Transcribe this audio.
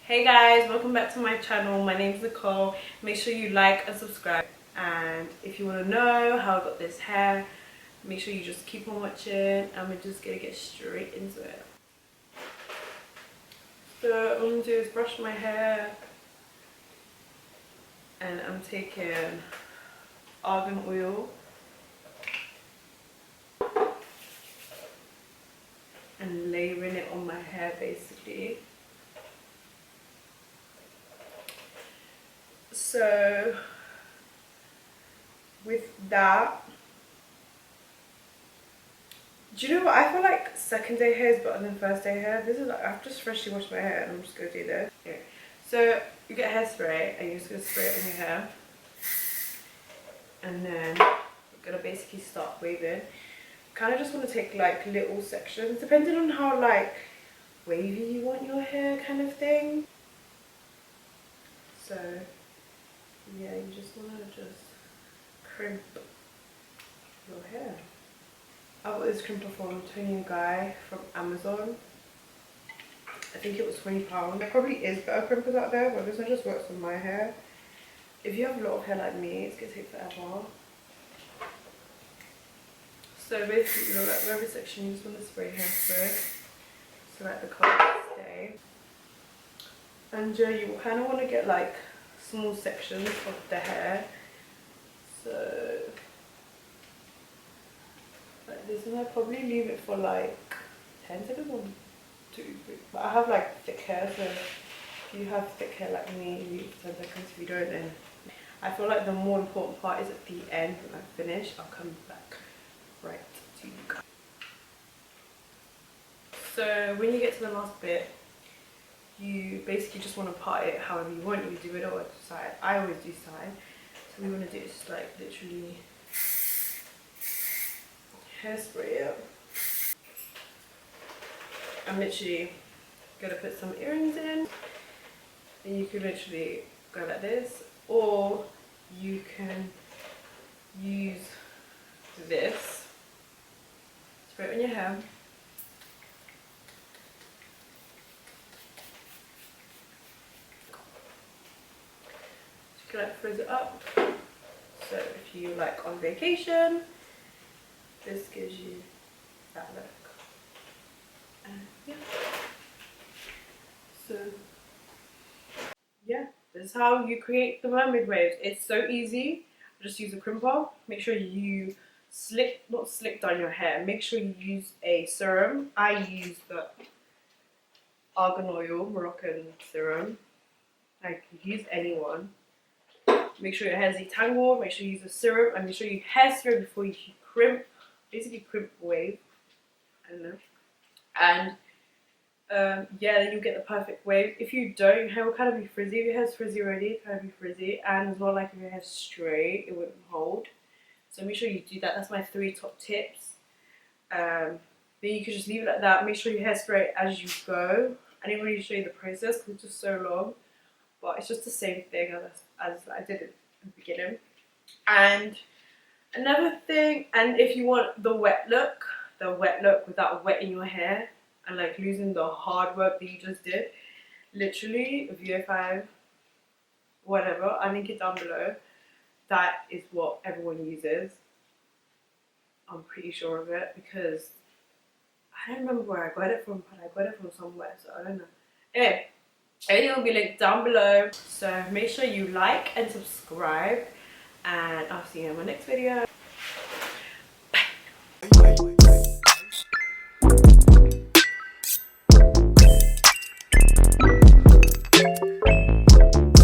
Hey guys, welcome back to my channel. My name's Nicole. Make sure you like and subscribe, and if you want to know how I got this hair, make sure you just keep on watching, and we're just gonna get straight into it. So what I'm gonna do is brush my hair, and I'm taking argan oil and layering it on my hair basically. So with that, do you know what? I feel like second day hair is better than first day hair. This is like, I've just freshly washed my hair and I'm just gonna do this. Okay. So you get hairspray and you're just gonna spray it on your hair, and then you're gonna basically start waving. Kind of just want to take like little sections depending on how like wavy you want your hair, kind of thing. So yeah, you just want to just crimp your hair. I got this crimper from Toni from Amazon. I think it was £20. There probably is better crimpers out there, but this one just works on my hair. If you have a lot of hair like me, it's gonna take forever. So basically, like every section you just want to spray hairspray so like the colours stay. And you kind of want to get like small sections of the hair. So like this, and I probably leave it for like 10 seconds, 1, 2, 3. But I have like thick hair, so if you have thick hair like me, leave it for 10 seconds. If you don't, then I feel like the more important part is at the end when I finish. I'll come back right to you guys. So when you get to the last bit, you basically just want to part it however you want. You do it all side. I always do side. So we want to do is like literally hairspray it. I'm literally gonna put some earrings in, and you can literally go like this, or you can use this, spray it on your hair. You can like frizz it up. So if you like on vacation, this gives you that look. Yeah. So yeah, this is how you create the mermaid waves. It's so easy. Just use a crimper. Make sure you not slick down your hair. Make sure you use a serum. I use the argan oil, Moroccan serum. I can use anyone. Make sure your hair is detangled. Make sure you use a serum, and make sure you hairspray before you crimp. Basically, crimp wave. I don't know. And yeah, then you get the perfect wave. If you don't, your hair will kind of be frizzy. If your hair's frizzy already, it kind of be frizzy. And as well, like if your hair's straight, it wouldn't hold. So make sure you do that. That's my 3 top tips. Then you can just leave it like that. Make sure you hairspray as you go. I didn't really show you the process because it's just so long. But it's just the same thing as I did it in the beginning. And another thing, and if you want the wet look without wetting your hair and like losing the hard work that you just did, literally VO5, whatever, I'll link it down below. That is what everyone uses. I'm pretty sure of it because I don't remember where I got it from, but I got it from somewhere, so I don't know. Anyway, everything will be linked down below. So make sure you like and subscribe, and I'll see you in my next video.